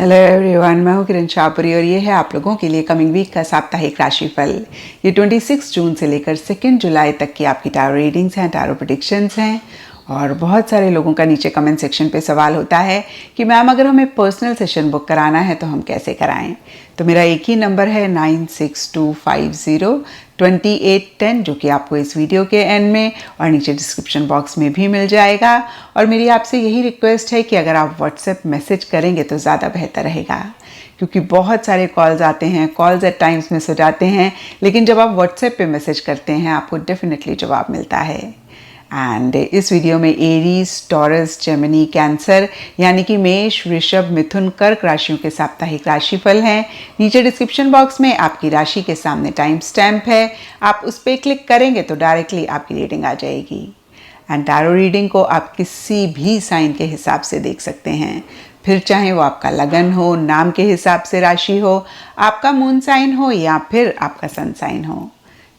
Hello everyone, मैं हूँ किरण शाहपुरी और ये है आप लोगों के लिए कमिंग वीक का साप्ताहिक राशिफल। ये 26 जून से लेकर 2 जुलाई तक की आपकी टैरो रीडिंग्स हैं, टैरो प्रेडिक्शंस हैं। और बहुत सारे लोगों का नीचे कमेंट सेक्शन पे सवाल होता है कि मैम अगर हमें पर्सनल सेशन बुक कराना है तो हम कैसे कराएं। तो मेरा एक ही नंबर है 9625022810, जो कि आपको इस वीडियो के एंड में और नीचे डिस्क्रिप्शन बॉक्स में भी मिल जाएगा। और मेरी आपसे यही रिक्वेस्ट है कि अगर आप व्हाट्सएप मैसेज करेंगे तो ज़्यादा बेहतर रहेगा, क्योंकि बहुत सारे कॉल्स आते हैं, कॉल्स एट टाइम्स मिस हो जाते हैं, लेकिन जब आप व्हाट्सएप पे मैसेज करते हैं आपको डेफिनेटली जवाब मिलता है। एंड इस वीडियो में एरीज, टॉरस, जेमिनी, कैंसर यानी कि मेष, वृषभ, मिथुन, कर्क राशियों के साप्ताहिक राशिफल हैं। नीचे डिस्क्रिप्शन बॉक्स में आपकी राशि के सामने टाइम स्टैम्प है, आप उस पर क्लिक करेंगे तो डायरेक्टली आपकी रीडिंग आ जाएगी। एंड टैरो रीडिंग को आप किसी भी साइन के हिसाब से देख सकते हैं, फिर चाहे वो आपका लगन हो, नाम के हिसाब से राशि हो, आपका मून साइन हो या फिर आपका सन साइन हो।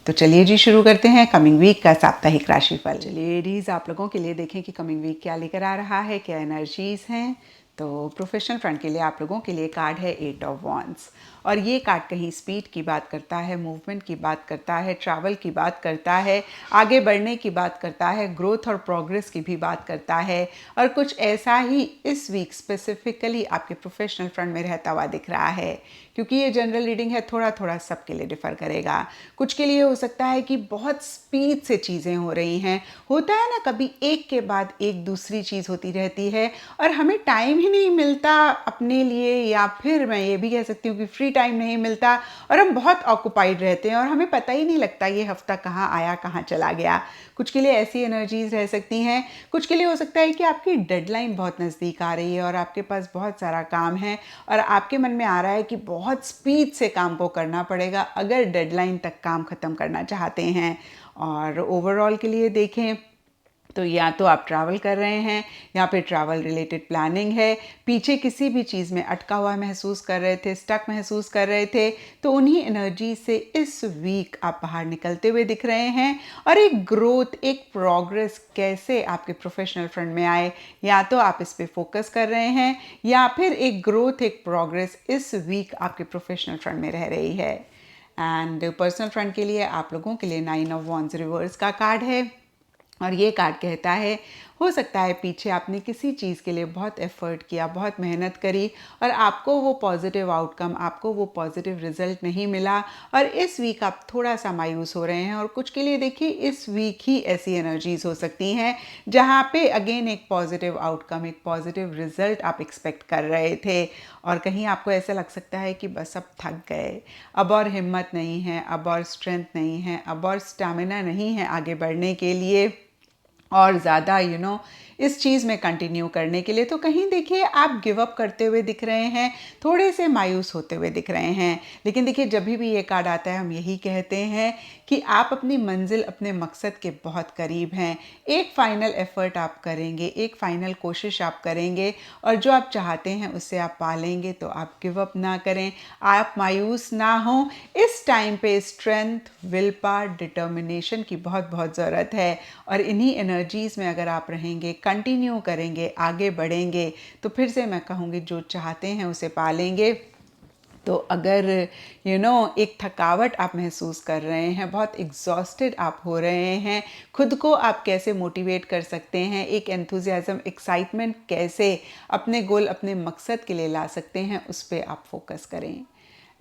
तो चलिए जी शुरू करते हैं कमिंग वीक का साप्ताहिक राशिफल। चलिए एरीज, आप लोगों के लिए देखें कि कमिंग वीक क्या लेकर आ रहा है, क्या एनर्जीज हैं। तो प्रोफेशनल फ्रंट के लिए आप लोगों के लिए कार्ड है 8 ऑफ वॉन्ड्स, और ये कार्ड कहीं स्पीड की बात करता है, मूवमेंट की बात करता है, ट्रैवल की बात करता है, आगे बढ़ने की बात करता है, ग्रोथ और प्रोग्रेस की भी बात करता है। और कुछ ऐसा ही इस वीक स्पेसिफिकली आपके प्रोफेशनल फ्रंट में रहता हुआ दिख रहा है, क्योंकि ये जनरल रीडिंग है, थोड़ा थोड़ा सबके लिए डिफर करेगा। कुछ के लिए हो सकता है कि बहुत स्पीड से चीज़ें हो रही हैं, होता है ना, कभी एक के बाद एक दूसरी चीज़ होती रहती है और हमें टाइम ही नहीं मिलता अपने लिए, या फिर मैं ये भी कह सकती हूँ कि फ्री टाइम नहीं मिलता और हम बहुत ऑक्यूपाइड रहते हैं और हमें पता ही नहीं लगता ये हफ्ता कहाँ आया कहाँ चला गया। कुछ के लिए ऐसी एनर्जीज रह सकती हैं। कुछ के लिए हो सकता है कि आपकी डेडलाइन बहुत नज़दीक आ रही है और आपके पास बहुत सारा काम है और आपके मन में आ रहा है कि बहुत स्पीड से काम को करना पड़ेगा अगर डेडलाइन तक काम ख़त्म करना चाहते हैं। और ओवरऑल के लिए देखें तो या तो आप ट्रैवल कर रहे हैं या फिर ट्रैवल रिलेटेड प्लानिंग है, पीछे किसी भी चीज़ में अटका हुआ महसूस कर रहे थे, स्टक महसूस कर रहे थे, तो उन्हीं एनर्जी से इस वीक आप बाहर निकलते हुए दिख रहे हैं। और एक ग्रोथ, एक प्रोग्रेस कैसे आपके प्रोफेशनल फ्रंट में आए, या तो आप इस पे फोकस कर रहे हैं या फिर एक ग्रोथ, एक प्रोग्रेस इस वीक आपके प्रोफेशनल फ्रंट में रह रही है। एंड पर्सनल फ्रंट के लिए आप लोगों के लिए 9 ऑफ वॉन्ड्स रिवर्स का कार्ड है, और ये कार्ड कहता है हो सकता है पीछे आपने किसी चीज़ के लिए बहुत एफर्ट किया, बहुत मेहनत करी और आपको वो पॉजिटिव आउटकम, आपको वो पॉजिटिव रिजल्ट नहीं मिला और इस वीक आप थोड़ा सा मायूस हो रहे हैं। और कुछ के लिए देखिए इस वीक ही ऐसी एनर्जीज हो सकती हैं जहाँ पे अगेन एक पॉजिटिव आउटकम, एक पॉजिटिव रिजल्ट आप एक्सपेक्ट कर रहे थे और कहीं आपको ऐसा लग सकता है कि बस अब थक गए, अब और हिम्मत नहीं है, अब और स्ट्रेंथ नहीं है, अब और स्टैमिना नहीं है आगे बढ़ने के लिए और ज़्यादा इस चीज़ में कंटिन्यू करने के लिए। तो कहीं देखिए आप गिव अप करते हुए दिख रहे हैं, थोड़े से मायूस होते हुए दिख रहे हैं। लेकिन देखिए जब भी ये कार्ड आता है हम यही कहते हैं कि आप अपनी मंजिल, अपने मकसद के बहुत करीब हैं। एक फ़ाइनल एफ़र्ट आप करेंगे, एक फ़ाइनल कोशिश आप करेंगे और जो आप चाहते हैं उससे आप पालेंगे। तो आप गिव अप ना करें, आप मायूस ना हों। इस टाइम पे स्ट्रेंथ, विल पावर, डिटर्मिनेशन की बहुत बहुत ज़रूरत है और इन्हीं एनर्जीज़ में अगर आप रहेंगे, कंटिन्यू करेंगे, आगे बढ़ेंगे, तो फिर से मैं कहूँगी जो चाहते हैं उसे पालेंगे। तो अगर एक थकावट आप महसूस कर रहे हैं, बहुत एग्जॉस्टेड आप हो रहे हैं, खुद को आप कैसे मोटिवेट कर सकते हैं, एक एंथुजियाज्म, एक्साइटमेंट कैसे अपने गोल, अपने मकसद के लिए ला सकते हैं, उस पर आप फोकस करें।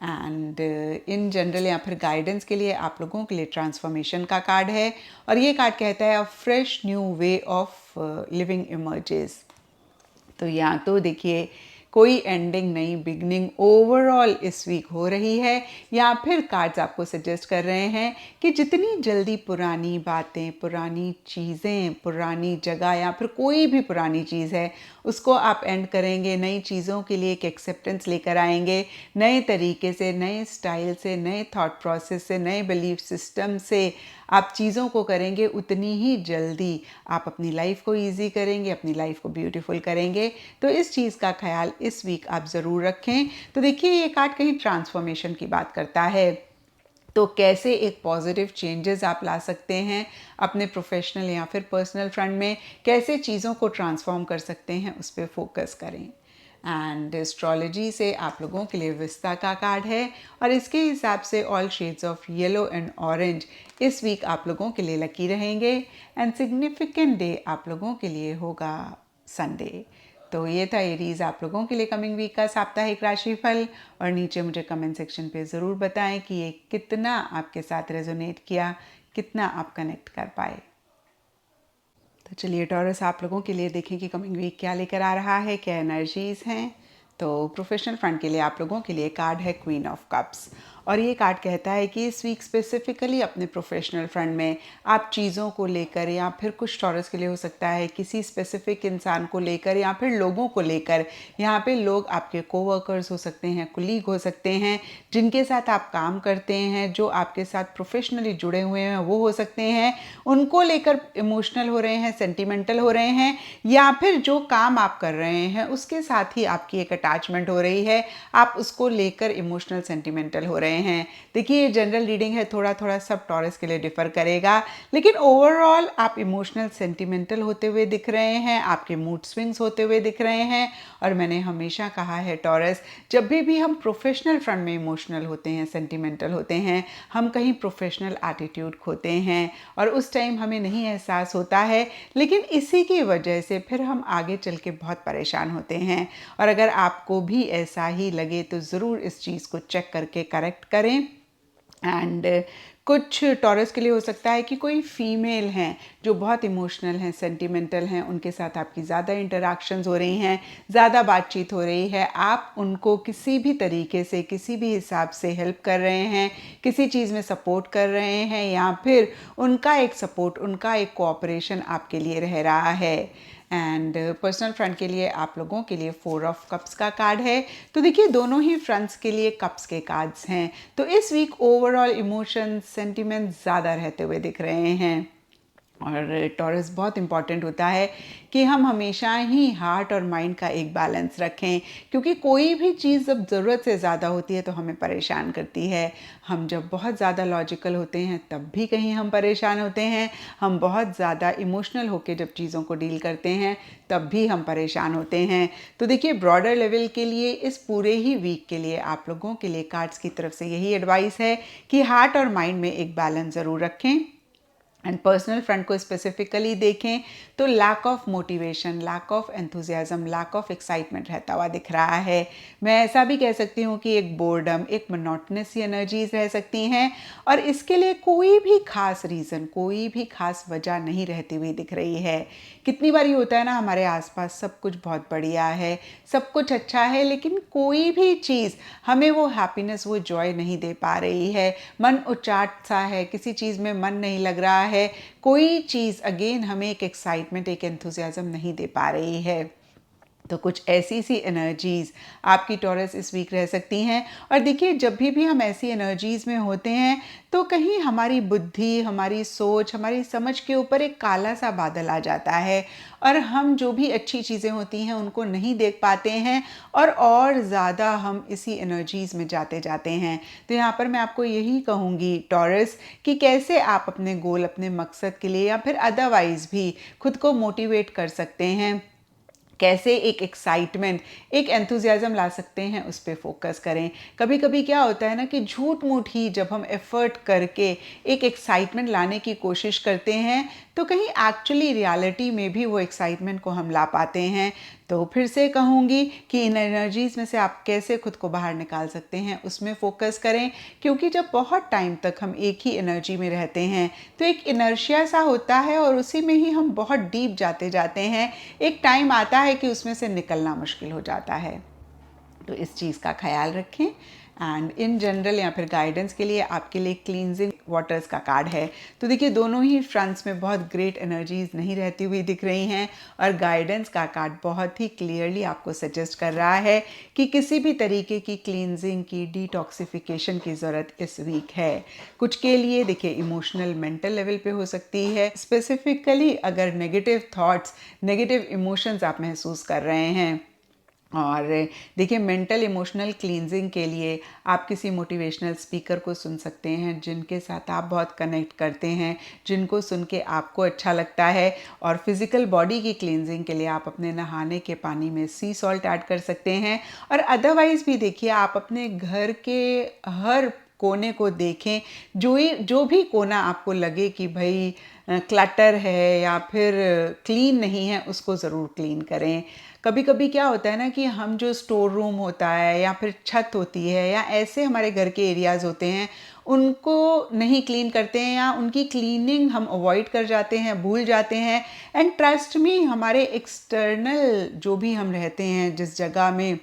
एंड इन जनरल या फिर गाइडेंस के लिए आप लोगों के लिए ट्रांसफॉर्मेशन का कार्ड है और ये कार्ड कहता है अ fresh new way of living emerges. तो या तो देखिए कोई एंडिंग, नई बिगनिंग ओवरऑल इस वीक हो रही है, या फिर कार्ड्स आपको सजेस्ट कर रहे हैं कि जितनी जल्दी पुरानी बातें, पुरानी चीज़ें, पुरानी जगह या फिर कोई भी पुरानी चीज़ है उसको आप एंड करेंगे, नई चीज़ों के लिए एक एक्सेप्टेंस लेकर आएंगे, नए तरीके से, नए स्टाइल से, नए थॉट प्रोसेस से, नए बिलीफ सिस्टम से आप चीज़ों को करेंगे, उतनी ही जल्दी आप अपनी लाइफ को ईजी करेंगे, अपनी लाइफ को ब्यूटीफुल करेंगे। तो इस चीज़ का ख्याल इस वीक आप ज़रूर रखें। तो देखिए ये कार्ड कहीं ट्रांसफॉर्मेशन की बात करता है, तो कैसे एक पॉजिटिव चेंजेस आप ला सकते हैं अपने प्रोफेशनल या फिर पर्सनल फ्रंट में, कैसे चीज़ों को ट्रांसफॉर्म कर सकते हैं, उस पर फोकस करें। एंड एस्ट्रोलॉजी से आप लोगों के लिए विस्ता का कार्ड है और इसके हिसाब से all shades of yellow and orange इस वीक आप लोगों के लिए लकी रहेंगे एंड सिग्निफिकेंट डे आप लोगों के लिए होगा संडे। तो ये था एरीज आप लोगों के लिए कमिंग वीक का साप्ताहिक राशिफल और नीचे मुझे कमेंट सेक्शन पे ज़रूर बताएं कि ये कितना आपके साथ रेजोनेट किया, कितना आप कनेक्ट कर पाए। तो चलिए टॉरस आप लोगों के लिए देखें कि कमिंग वीक क्या लेकर आ रहा है, क्या एनर्जीज हैं। तो प्रोफेशनल फ्रंट के लिए आप लोगों के लिए कार्ड है क्वीन ऑफ कप्स और ये कार्ड कहता है कि इस वीक स्पेसिफिकली अपने प्रोफेशनल फ्रंट में आप चीज़ों को लेकर या फिर कुछ टॉरस के लिए हो सकता है किसी स्पेसिफिक इंसान को लेकर या फिर लोगों को लेकर, यहाँ पे लोग आपके कोवर्कर्स हो सकते हैं, कुलीग हो सकते हैं, जिनके साथ आप काम करते हैं, जो आपके साथ प्रोफेशनली जुड़े हुए हैं वो हो सकते हैं, उनको लेकर इमोशनल हो रहे हैं, सेंटिमेंटल हो रहे हैं, या फिर जो काम आप कर रहे हैं उसके साथ ही आपकी एक अटैचमेंट हो रही है, आप उसको लेकर इमोशनल सेंटिमेंटल हो रहे हैं। देखिए ये जनरल रीडिंग है, थोड़ा थोड़ा सब टॉरस के लिए डिफर करेगा, लेकिन ओवरऑल आप इमोशनल सेंटिमेंटल होते हुए दिख रहे हैं, आपके मूड स्विंग्स होते हुए दिख रहे हैं। और मैंने हमेशा कहा है टॉरस, जब भी हम प्रोफेशनल फ्रंट में इमोशनल होते हैं, सेंटिमेंटल होते हैं, हम कहीं प्रोफेशनल एटीट्यूड खोते हैं और उस टाइम हमें नहीं एहसास होता है, लेकिन इसी की वजह से फिर हम आगे चल के बहुत परेशान होते हैं। और अगर आपको भी ऐसा ही लगे तो ज़रूर इस चीज़ को चेक करके करेक्ट करें। एंड कुछ टॉरस के लिए हो सकता है कि कोई फीमेल हैं जो बहुत इमोशनल हैं, सेंटिमेंटल हैं, उनके साथ आपकी ज़्यादा इंटरेक्शंस हो रही हैं, ज़्यादा बातचीत हो रही है, आप उनको किसी भी तरीके से, किसी भी हिसाब से हेल्प कर रहे हैं, किसी चीज़ में सपोर्ट कर रहे हैं, या फिर उनका एक सपोर्ट, उनका एक कोऑपरेशन आपके लिए रह रहा है। एंड पर्सनल फ्रंट के लिए आप लोगों के लिए 4 ऑफ कप्स का कार्ड है। तो देखिए दोनों ही फ्रंट्स के लिए कप्स के कार्ड्स हैं, तो इस वीक ओवरऑल इमोशंस, सेंटिमेंट ज़्यादा रहते हुए दिख रहे हैं। और टॉरस बहुत इंपॉर्टेंट होता है कि हम हमेशा ही हार्ट और माइंड का एक बैलेंस रखें, क्योंकि कोई भी चीज़ जब ज़रूरत से ज़्यादा होती है तो हमें परेशान करती है। हम जब बहुत ज़्यादा लॉजिकल होते हैं तब भी कहीं हम परेशान होते हैं, हम बहुत ज़्यादा इमोशनल होकर जब चीज़ों को डील करते हैं तब भी हम परेशान होते हैं। तो देखिए ब्रॉडर लेवल के लिए इस पूरे ही वीक के लिए आप लोगों के लिए कार्ड्स की तरफ से यही एडवाइस है कि हार्ट और माइंड में एक बैलेंस ज़रूर रखें। एंड पर्सनल फ्रंट को स्पेसिफिकली देखें तो lack of motivation, lack of enthusiasm, lack of excitement रहता हुआ दिख रहा है। मैं ऐसा भी कह सकती हूँ कि एक बोर्डम, एक मोनोटोनस सी एनर्जीज रह सकती हैं और इसके लिए कोई भी खास रीज़न, कोई भी खास वजह नहीं रहती हुई दिख रही है। कितनी बार ये होता है ना, हमारे आसपास सब कुछ बहुत बढ़िया है, सब कुछ अच्छा है, लेकिन कोई भी चीज़ हमें वो हैप्पीनेस, वो जॉय नहीं दे पा रही है, मन उचाट सा है, किसी चीज़ में मन नहीं लग रहा है, कोई चीज़ अगेन हमें एक एक्साइटमेंट, एक एंथुसियाज्म नहीं दे पा रही है। तो कुछ ऐसी सी एनर्जीज़ आपकी टॉरस इस वीक रह सकती हैं। और देखिए जब भी हम ऐसी एनर्जीज़ में होते हैं तो कहीं हमारी बुद्धि, हमारी सोच, हमारी समझ के ऊपर एक काला सा बादल आ जाता है और हम जो भी अच्छी चीज़ें होती हैं उनको नहीं देख पाते हैं और ज़्यादा हम इसी एनर्जीज़ में जाते हैं। तो यहाँ पर मैं आपको यही कहूँगी टॉरस कि कैसे आप अपने गोल, अपने मकसद के लिए या फिर अदरवाइज़ भी खुद को मोटिवेट कर सकते हैं, कैसे एक एक्साइटमेंट, एक एंथुजियाज्म ला सकते हैं, उस पर फोकस करें। कभी कभी क्या होता है ना कि झूठ मूठ ही जब हम एफर्ट करके एक एक्साइटमेंट लाने की कोशिश करते हैं तो कहीं एक्चुअली रियलिटी में भी वो एक्साइटमेंट को हम ला पाते हैं। तो फिर से कहूँगी कि इन एनर्जीज़ में से आप कैसे खुद को बाहर निकाल सकते हैं उसमें फोकस करें, क्योंकि जब बहुत टाइम तक हम एक ही एनर्जी में रहते हैं तो एक इनर्शिया सा होता है और उसी में ही हम बहुत डीप जाते हैं। एक टाइम आता है कि उसमें से निकलना मुश्किल हो जाता है। तो इस चीज़ का ख्याल रखें। एंड इन जनरल या फिर गाइडेंस के लिए आपके लिए क्लींजिंग वाटर्स का कार्ड है। तो देखिए दोनों ही फ्रंट्स में बहुत ग्रेट एनर्जीज नहीं रहती हुई दिख रही हैं और गाइडेंस का कार्ड बहुत ही क्लियरली आपको सजेस्ट कर रहा है कि किसी भी तरीके की क्लींजिंग की, डिटॉक्सिफिकेशन की ज़रूरत इस वीक है। कुछ के लिए देखिए इमोशनल, मेंटल लेवल पे हो सकती है, स्पेसिफिकली अगर नेगेटिव थॉट्स, नेगेटिव इमोशंस आप महसूस कर रहे हैं और देखिए मेंटल इमोशनल क्लींजिंग के लिए आप किसी मोटिवेशनल स्पीकर को सुन सकते हैं जिनके साथ आप बहुत कनेक्ट करते हैं, जिनको सुन के आपको अच्छा लगता है। और फिज़िकल बॉडी की क्लींजिंग के लिए आप अपने नहाने के पानी में सी सॉल्ट ऐड कर सकते हैं। और अदरवाइज़ भी देखिए आप अपने घर के हर कोने को देखें, जो भी कोना आपको लगे कि भाई क्लटर है या फिर क्लीन नहीं है, उसको ज़रूर क्लीन करें। कभी कभी क्या होता है ना कि हम जो स्टोर रूम होता है या फिर छत होती है या ऐसे हमारे घर के एरियाज़ होते हैं, उनको नहीं क्लीन करते हैं या उनकी क्लीनिंग हम अवॉइड कर जाते हैं, भूल जाते हैं। एंड ट्रस्ट मी, हमारे एक्सटर्नल जो भी हम रहते हैं जिस जगह में,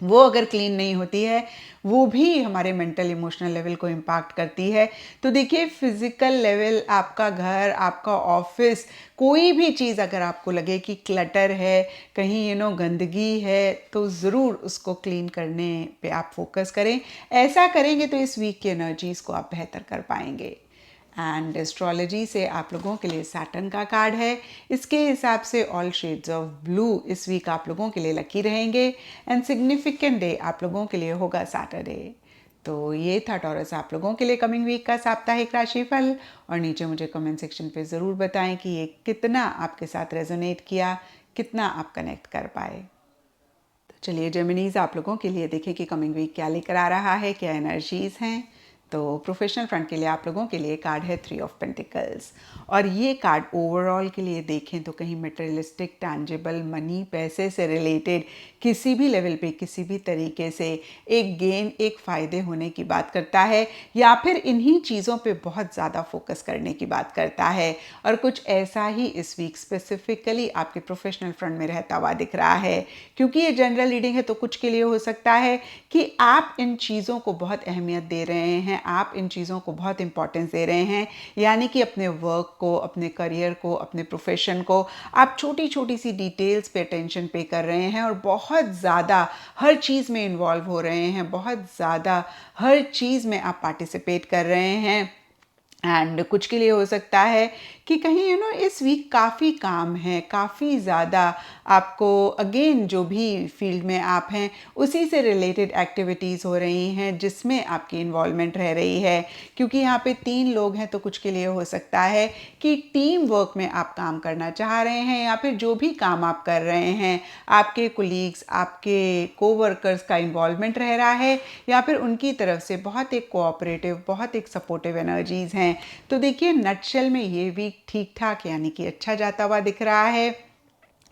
वो अगर क्लीन नहीं होती है, वो भी हमारे मेंटल इमोशनल लेवल को इम्पैक्ट करती है। तो देखिए फिज़िकल लेवल, आपका घर, आपका ऑफिस, कोई भी चीज़ अगर आपको लगे कि क्लटर है, कहीं गंदगी है, तो ज़रूर उसको क्लीन करने पे आप फोकस करें। ऐसा करेंगे तो इस वीक की एनर्जीज़ को आप बेहतर कर पाएंगे। एंड एस्ट्रोलॉजी से आप लोगों के लिए सैटर्न का कार्ड है। इसके हिसाब से ऑल शेड्स ऑफ ब्लू इस वीक आप लोगों के लिए लकी रहेंगे। एंड सिग्निफिकेंट डे आप लोगों के लिए होगा सैटरडे। तो ये था टॉरस आप लोगों के लिए कमिंग वीक का साप्ताहिक राशिफल। और नीचे मुझे कमेंट सेक्शन पे ज़रूर बताएं कि ये कितना आपके साथ रेजोनेट किया, कितना आप कनेक्ट कर पाए। तो चलिए जेमिनीज, आप लोगों के लिए देखें कि कमिंग वीक क्या लेकर आ रहा है, क्या एनर्जीज हैं। तो प्रोफेशनल फ्रंट के लिए आप लोगों के लिए कार्ड है 3 ऑफ पेंटिकल्स। और ये कार्ड ओवरऑल के लिए देखें तो कहीं मटेरियलिस्टिक, टैंजिबल, मनी, पैसे से रिलेटेड किसी भी लेवल पे, किसी भी तरीके से एक गेन, एक फ़ायदे होने की बात करता है, या फिर इन्हीं चीज़ों पे बहुत ज़्यादा फोकस करने की बात करता है। और कुछ ऐसा ही इस वीक स्पेसिफिकली आपके प्रोफेशनल फ्रंट में रहता हुआ दिख रहा है। क्योंकि ये जनरल रीडिंग है तो कुछ के लिए हो सकता है कि आप इन चीज़ों को बहुत अहमियत दे रहे हैं, आप इन चीज़ों को बहुत इंपॉर्टेंस दे रहे हैं। यानी कि अपने वर्क को, अपने करियर को, अपने प्रोफेशन को आप छोटी छोटी सी डिटेल्स पे अटेंशन पे कर रहे हैं और बहुत ज़्यादा हर चीज़ में इन्वॉल्व हो रहे हैं, बहुत ज़्यादा हर चीज़ में आप पार्टिसिपेट कर रहे हैं। एंड कुछ के लिए हो सकता है कि कहीं इस वीक काफ़ी काम है, काफ़ी ज़्यादा आपको अगेन जो भी फील्ड में आप हैं उसी से रिलेटेड एक्टिविटीज़ हो रही हैं जिसमें आपकी इन्वॉल्वमेंट रह रही है। क्योंकि यहाँ पे 3 लोग हैं तो कुछ के लिए हो सकता है कि टीम वर्क में आप काम करना चाह रहे हैं, या फिर जो भी काम आप कर रहे हैं आपके कोलीग्स, आपके कोवर्कर्स का इन्वॉल्वमेंट रह रहा है, या फिर उनकी तरफ से बहुत एक कोऑपरेटिव, बहुत एक सपोर्टिव एनर्जीज़ हैं। तो देखिए नटशेल में ये वीक ठीक ठाक यानी कि अच्छा जाता हुआ दिख रहा है।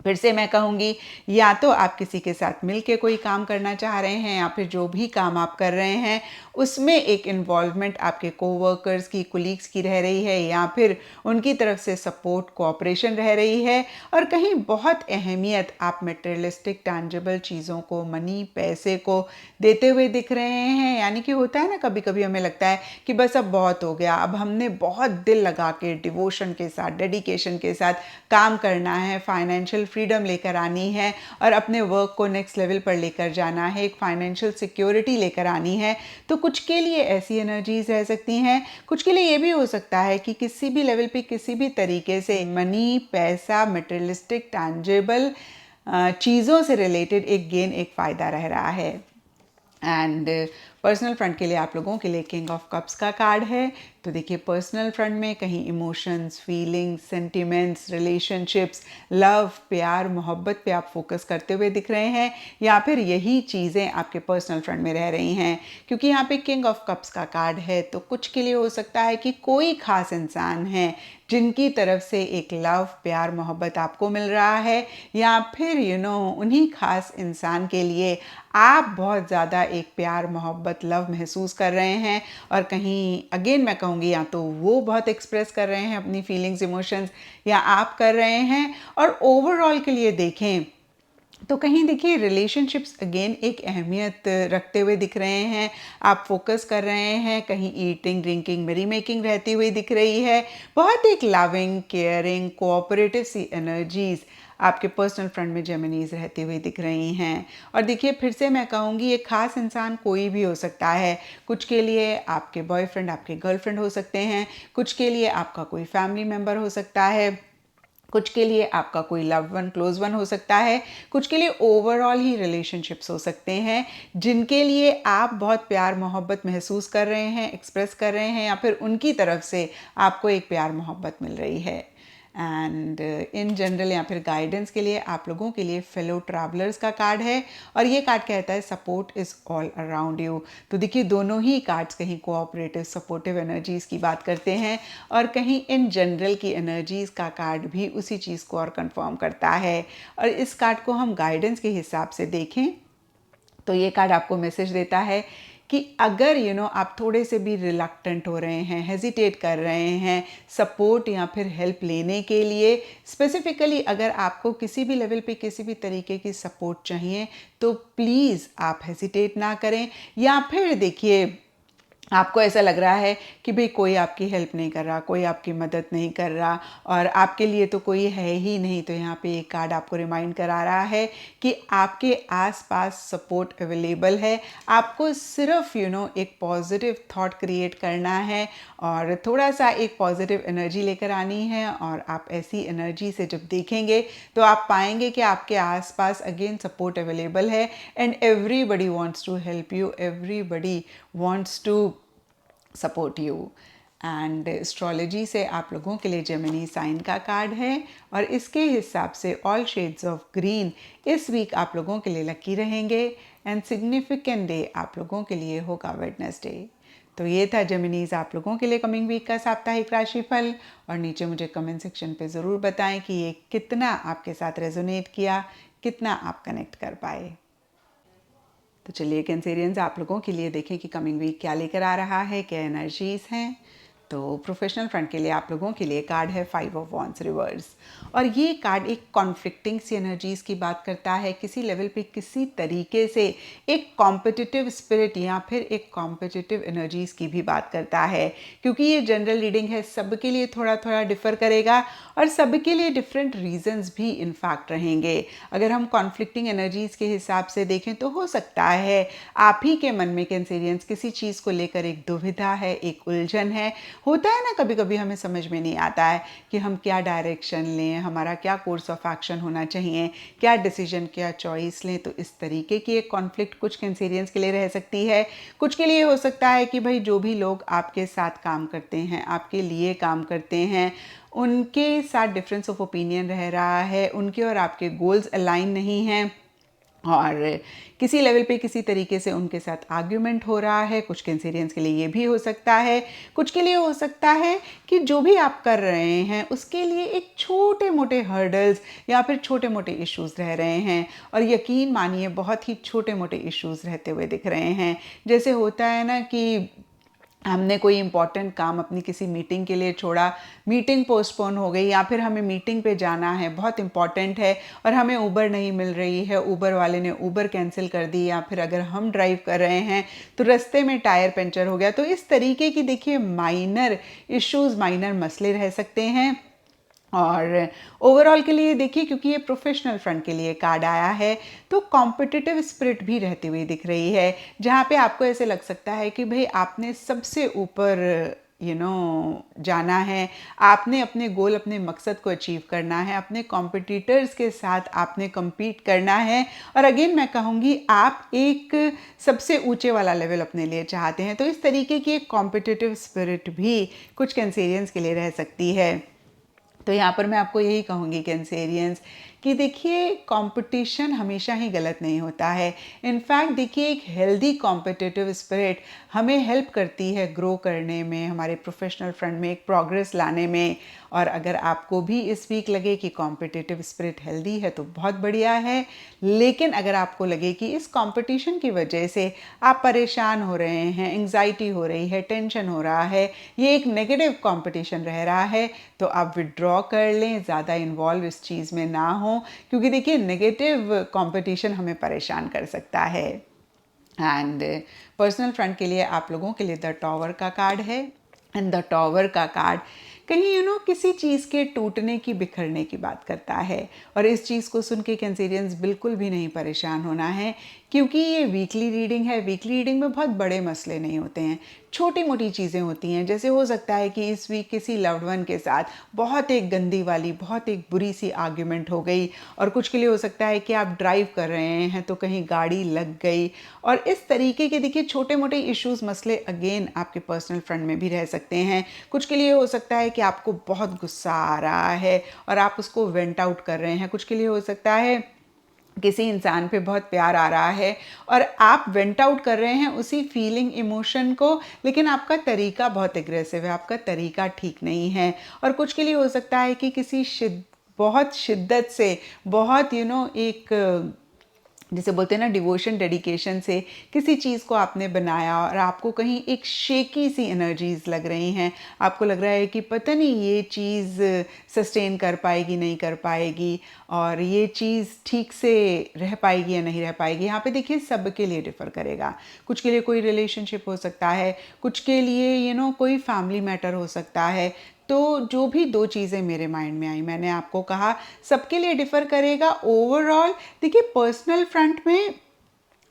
फिर से मैं कहूँगी, या तो आप किसी के साथ मिल के कोई काम करना चाह रहे हैं, या फिर जो भी काम आप कर रहे हैं उसमें एक इन्वॉल्वमेंट आपके कोवर्कर्स की, कोलीग्स की रह रही है, या फिर उनकी तरफ से सपोर्ट, कोऑपरेशन रह रही है। और कहीं बहुत अहमियत आप मटेरियलिस्टिक, टैंजिबल चीज़ों को, मनी, पैसे को देते हुए दिख रहे हैं। यानी कि होता है ना, कभी कभी हमें लगता है कि बस अब बहुत हो गया, अब हमने बहुत दिल लगा के, डिवोशन के साथ, डेडिकेशन के साथ काम करना है, फाइनेंशियल फ्रीडम लेकर आनी है और अपने वर्क को नेक्स्ट लेवल पर लेकर जाना है, एक फाइनेंशियल सिक्योरिटी लेकर आनी है। तो कुछ के लिए ऐसी एनर्जीज रह सकती हैं। कुछ के लिए ये भी हो सकता है कि किसी भी लेवल पे, किसी भी तरीके से मनी, पैसा, मटेरियलिस्टिक, टैंजिबल चीज़ों से रिलेटेड एक गेन, एक फ़ायदा रह रहा है। एंड पर्सनल फ्रंट के लिए आप लोगों के लिए किंग ऑफ कप्स का कार्ड है। तो देखिए पर्सनल फ्रंट में कहीं emotions, feelings, sentiments, relationships, love, प्यार, मोहब्बत पे आप फोकस करते हुए दिख रहे हैं, या फिर यही चीज़ें आपके पर्सनल फ्रंट में रह रही हैं। क्योंकि यहाँ पे किंग ऑफ कप्स का कार्ड है तो कुछ के लिए हो सकता है कि कोई खास इंसान है जिनकी तरफ से एक लव, प्यार, मोहब्बत आपको मिल रहा है, या फिर उन्हीं खास इंसान के लिए आप बहुत ज़्यादा एक प्यार, मोहब्बत, लव महसूस कर रहे हैं। और कहीं अगेन मैं कहूँगी, या तो वो बहुत एक्सप्रेस कर रहे हैं अपनी फीलिंग्स, इमोशंस, या आप कर रहे हैं। और ओवरऑल के लिए देखें तो कहीं देखिए रिलेशनशिप्स अगेन एक अहमियत रखते हुए दिख रहे हैं, आप फोकस कर रहे हैं। कहीं ईटिंग, ड्रिंकिंग, मेरी मेकिंग रहती हुई दिख रही है। बहुत एक लविंग, केयरिंग, कोऑपरेटिव सी एनर्जीज आपके पर्सनल फ्रंट में जेमिनीज रहती हुई दिख रही हैं। और देखिए फिर से मैं कहूँगी, एक खास इंसान कोई भी हो सकता है। कुछ के लिए आपके बॉयफ्रेंड, आपके गर्लफ्रेंड हो सकते हैं, कुछ के लिए आपका कोई फैमिली मेम्बर हो सकता है, कुछ के लिए आपका कोई लव वन, क्लोज वन हो सकता है, कुछ के लिए ओवरऑल ही रिलेशनशिप्स हो सकते हैं जिनके लिए आप बहुत प्यार मोहब्बत महसूस कर रहे हैं, एक्सप्रेस कर रहे हैं, या फिर उनकी तरफ से आपको एक प्यार मोहब्बत मिल रही है। एंड इन जनरल या फिर गाइडेंस के लिए आप लोगों के लिए फेलो ट्रैवलर्स का कार्ड है, और ये कार्ड कहता है support is all around you. तो देखिए दोनों ही कार्ड्स कहीं कोऑपरेटिव सपोर्टिव एनर्जीज़ की बात करते हैं, और कहीं इन जनरल की एनर्जीज़ का कार्ड भी उसी चीज़ को और कंफर्म करता है। और इस कार्ड को हम गाइडेंस के हिसाब से देखें तो ये कार्ड आपको मैसेज देता है कि अगर आप थोड़े से भी रिलक्टेंट हो रहे हैं, हेजिटेट कर रहे हैं सपोर्ट या फिर हेल्प लेने के लिए, स्पेसिफिकली अगर आपको किसी भी लेवल पे किसी भी तरीके की सपोर्ट चाहिए, तो प्लीज़ आप हेजिटेट ना करें। या फिर देखिए आपको ऐसा लग रहा है कि भाई कोई आपकी हेल्प नहीं कर रहा, कोई आपकी मदद नहीं कर रहा और आपके लिए तो कोई है ही नहीं, तो यहाँ पे एक कार्ड आपको रिमाइंड करा रहा है कि आपके आसपास सपोर्ट अवेलेबल है। आपको सिर्फ एक पॉजिटिव थॉट क्रिएट करना है और थोड़ा सा एक पॉजिटिव एनर्जी लेकर आनी है, और आप ऐसी एनर्जी से जब देखेंगे तो आप पाएंगे कि आपके आसपास अगेन सपोर्ट अवेलेबल है and everybody wants to help you, everybody wants to support you. And astrology से आप लोगों के लिए जेमिनी साइन का कार्ड है, और इसके हिसाब से ऑल शेड्स ऑफ ग्रीन इस वीक आप लोगों के लिए लकी रहेंगे, एंड सिग्निफिकेंट डे आप लोगों के लिए होगा वेडनेसडे। तो ये था जेमिनीज आप लोगों के लिए कमिंग वीक का साप्ताहिक राशिफल, और नीचे मुझे कमेंट सेक्शन पे ज़रूर बताएं कि ये कितना आपके साथ रेजोनेट किया, कितना आप कनेक्ट कर पाए। तो चलिए कैंसेरियंस आप लोगों के लिए देखें कि कमिंग वीक क्या लेकर आ रहा है, क्या एनर्जीज हैं। तो प्रोफेशनल फ्रंट के लिए आप लोगों के लिए कार्ड है 5 ऑफ वॉन्ड्स रिवर्स, और ये कार्ड एक कॉन्फ्लिक्टिंग सी एनर्जीज की बात करता है। किसी लेवल पे किसी तरीके से एक कॉम्पिटिटिव स्पिरिट या फिर एक कॉम्पिटिटिव एनर्जीज की भी बात करता है, क्योंकि ये जनरल रीडिंग है, सबके लिए थोड़ा थोड़ा डिफर करेगा और सबके लिए डिफरेंट रीजंस भी इनफैक्ट रहेंगे। अगर हम कॉन्फ्लिक्टिंग एनर्जीज के हिसाब से देखें तो हो सकता है आप ही के मन में कैंसेरियंस किसी चीज़ को लेकर एक दुविधा है, एक उलझन है। होता है ना, कभी कभी हमें समझ में नहीं आता है कि हम क्या डायरेक्शन लें, हमारा क्या कोर्स ऑफ एक्शन होना चाहिए, क्या डिसीजन, क्या चॉइस लें। तो इस तरीके की एक कॉन्फ्लिक्ट कुछ कैंसेरियंस के लिए रह सकती है। कुछ के लिए हो सकता है कि भाई जो भी लोग आपके साथ काम करते हैं, आपके लिए काम करते हैं, उनके साथ डिफरेंस ऑफ ओपिनियन रह रहा है, उनके और आपके गोल्स अलाइन नहीं हैं, और किसी लेवल पे किसी तरीके से उनके साथ आर्ग्यूमेंट हो रहा है। कुछ कैंसेरियंस के लिए ये भी हो सकता है। कुछ के लिए हो सकता है कि जो भी आप कर रहे हैं उसके लिए एक छोटे मोटे हर्डल्स या फिर छोटे मोटे इश्यूज रह रहे हैं, और यकीन मानिए बहुत ही छोटे मोटे इश्यूज रहते हुए दिख रहे हैं। जैसे होता है ना कि हमने कोई इंपॉर्टेंट काम अपनी किसी मीटिंग के लिए छोड़ा, मीटिंग पोस्टपोन हो गई, या फिर हमें मीटिंग पे जाना है, बहुत इंपॉर्टेंट है और हमें ऊबर नहीं मिल रही है, ऊबर वाले ने ऊबर कैंसिल कर दी, या फिर अगर हम ड्राइव कर रहे हैं तो रास्ते में टायर पंचर हो गया। तो इस तरीके की देखिए माइनर इश्यूज, माइनर मसले रह सकते हैं। और ओवरऑल के लिए देखिए, क्योंकि ये प्रोफेशनल फ्रंट के लिए कार्ड आया है, तो कॉम्पिटिटिव स्पिरिट भी रहती हुई दिख रही है, जहाँ पे आपको ऐसे लग सकता है कि भाई आपने सबसे ऊपर जाना है, आपने अपने गोल, अपने मकसद को अचीव करना है, अपने कॉम्पिटिटर्स के साथ आपने compete करना है, और अगेन मैं कहूँगी आप एक सबसे ऊंचे वाला लेवल अपने लिए चाहते हैं। तो इस तरीके की एक कॉम्पिटिटिव स्पिरिट भी कुछ कैंसेरियंस के लिए रह सकती है। तो यहाँ पर मैं आपको यही कहूँगी कैंसेरियंस कि देखिए कंपटीशन हमेशा ही गलत नहीं होता है। इनफैक्ट देखिए एक हेल्दी कॉम्पिटिटिव स्पिरिट हमें हेल्प करती है ग्रो करने में, हमारे प्रोफेशनल फ्रंट में एक प्रोग्रेस लाने में। और अगर आपको भी इस वीक लगे कि कॉम्पिटिटिव स्पिरिट हेल्दी है तो बहुत बढ़िया है, लेकिन अगर आपको लगे कि इस कंपटीशन की वजह से आप परेशान हो रहे हैं, एंग्जाइटी हो रही है, टेंशन हो रहा है, ये एक नेगेटिव कंपटीशन रह रहा है, तो आप विड्रॉ कर लें, ज़्यादा इन्वॉल्व इस चीज़ में ना हो, क्योंकि देखिए नेगेटिव कंपटीशन हमें परेशान कर सकता है। एंड पर्सनल फ्रंट के लिए आप लोगों के लिए द टॉवर का कार्ड है, एंड द टॉवर का कार्ड कहीं किसी चीज़ के टूटने की, बिखरने की बात करता है। और इस चीज़ को सुन के कैंसेरियंस बिल्कुल भी नहीं परेशान होना है, क्योंकि ये वीकली रीडिंग है, वीकली रीडिंग में बहुत बड़े मसले नहीं होते हैं, छोटी मोटी चीज़ें होती हैं। जैसे हो सकता है कि इस वीक किसी लव्ड वन के साथ बहुत एक गंदी वाली, बहुत एक बुरी सी आर्ग्यूमेंट हो गई, और कुछ के लिए हो सकता है कि आप ड्राइव कर रहे हैं तो कहीं गाड़ी लग गई, और इस तरीके के देखिए छोटे मोटे इश्यूज़, मसले अगेन आपके पर्सनल फ्रंट में भी रह सकते हैं। कुछ के लिए हो सकता है कि आपको बहुत गुस्सा आ रहा है और आप उसको वेंट आउट कर रहे हैं। कुछ के लिए हो सकता है किसी इंसान पे बहुत प्यार आ रहा है और आप वेंट आउट कर रहे हैं उसी फीलिंग, इमोशन को, लेकिन आपका तरीका बहुत एग्रेसिव है, आपका तरीका ठीक नहीं है। और कुछ के लिए हो सकता है कि बहुत शिद्दत से, बहुत एक जिसे बोलते हैं ना डिवोशन, डेडिकेशन से किसी चीज़ को आपने बनाया और आपको कहीं एक शेकी सी एनर्जीज लग रही हैं। आपको लग रहा है कि पता नहीं ये चीज़ सस्टेन कर पाएगी, नहीं कर पाएगी, और ये चीज़ ठीक से रह पाएगी या नहीं रह पाएगी। यहाँ पे देखिए सबके लिए डिफ़र करेगा। कुछ के लिए कोई रिलेशनशिप हो सकता है, कुछ के लिए कोई फैमिली मैटर हो सकता है। तो जो भी दो चीज़ें मेरे माइंड में आई, मैंने आपको कहा सबके लिए डिफ़र करेगा। ओवरऑल देखिए पर्सनल फ्रंट में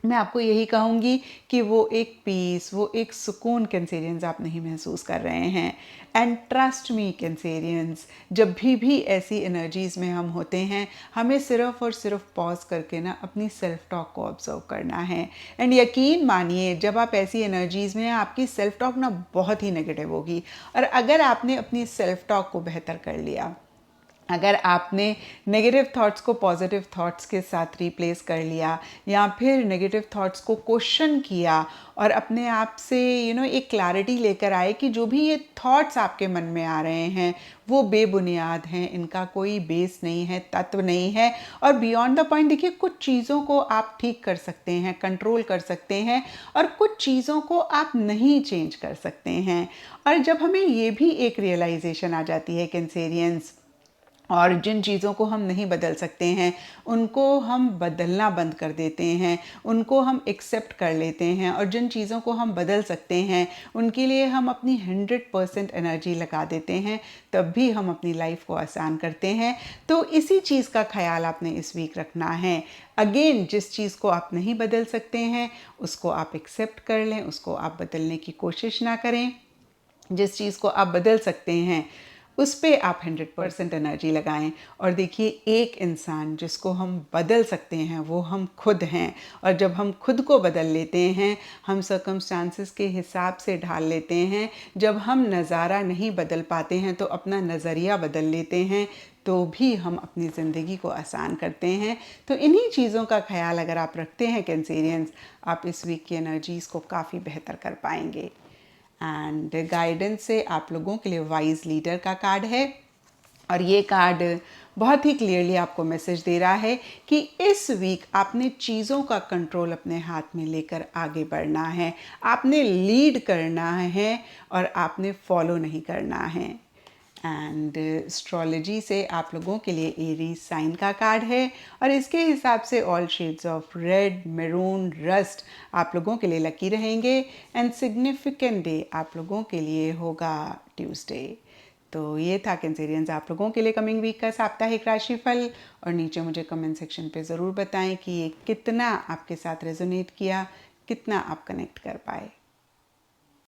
मैं आपको यही कहूँगी कि वो एक पीस, वो एक सुकून कैंसेरियंस आप नहीं महसूस कर रहे हैं। एंड ट्रस्ट मी कैंसेरियंस, जब भी ऐसी एनर्जीज़ में हम होते हैं, हमें सिर्फ और सिर्फ पॉज करके ना अपनी सेल्फ टॉक को ऑब्जर्व करना है। एंड यकीन मानिए जब आप ऐसी एनर्जीज़ में हैं, आपकी सेल्फ टॉक ना बहुत ही नेगेटिव होगी। और अगर आपने अपनी सेल्फ टॉक को बेहतर कर लिया, अगर आपने नेगेटिव थॉट्स को पॉजिटिव थॉट्स के साथ रिप्लेस कर लिया, या फिर नेगेटिव थॉट्स को क्वेश्चन किया और अपने आप से एक क्लैरिटी लेकर आए कि जो भी ये थॉट्स आपके मन में आ रहे हैं वो बेबुनियाद हैं, इनका कोई बेस नहीं है, तत्व नहीं है, और बियॉन्ड द पॉइंट देखिए कुछ चीज़ों को आप ठीक कर सकते हैं, कंट्रोल कर सकते हैं, और कुछ चीज़ों को आप नहीं चेंज कर सकते हैं। और जब हमें ये भी एक रियलाइजेशन आ जाती है कैंसेरियंस, और जिन चीज़ों को हम नहीं बदल सकते हैं उनको हम बदलना बंद कर देते हैं, उनको हम एक्सेप्ट कर लेते हैं, और जिन चीज़ों को हम बदल सकते हैं उनके लिए हम अपनी 100% एनर्जी लगा देते हैं, तब भी हम अपनी लाइफ को आसान करते हैं। तो इसी चीज़ का ख्याल आपने इस वीक रखना है। अगेन जिस चीज़ को आप नहीं बदल सकते हैं उसको आप एक्सेप्ट कर लें, उसको आप बदलने की कोशिश ना करें। जिस चीज़ को आप बदल सकते हैं उस पे आप 100% एनर्जी लगाएं। और देखिए एक इंसान जिसको हम बदल सकते हैं वो हम खुद हैं, और जब हम खुद को बदल लेते हैं, हम सर्कमस्टांसेस के हिसाब से ढाल लेते हैं, जब हम नज़ारा नहीं बदल पाते हैं तो अपना नज़रिया बदल लेते हैं, तो भी हम अपनी ज़िंदगी को आसान करते हैं। तो इन्हीं चीज़ों का ख्याल अगर आप रखते हैं कैंसेरियंस, आप इस वीक की एनर्जीज़ को काफ़ी बेहतर कर पाएंगे। एंड गाइडेंस से आप लोगों के लिए वाइज लीडर का कार्ड है, और ये कार्ड बहुत ही क्लियरली आपको मैसेज दे रहा है कि इस वीक आपने चीज़ों का कंट्रोल अपने हाथ में लेकर आगे बढ़ना है, आपने लीड करना है और आपने फॉलो नहीं करना है। एंड एस्ट्रोलॉजी से आप लोगों के लिए एरीज साइन का कार्ड है, और इसके हिसाब से all shades of red, maroon, rust आप लोगों के लिए लकी रहेंगे। एंड सिग्निफिकेंट डे आप लोगों के लिए होगा ट्यूसडे। तो ये था कैंसेरियंस आप लोगों के लिए कमिंग वीक का साप्ताहिक राशिफल, और नीचे मुझे कमेंट सेक्शन पे ज़रूर बताएं कि ये कितना आपके साथ रेजोनेट किया, कितना आप कनेक्ट कर पाए।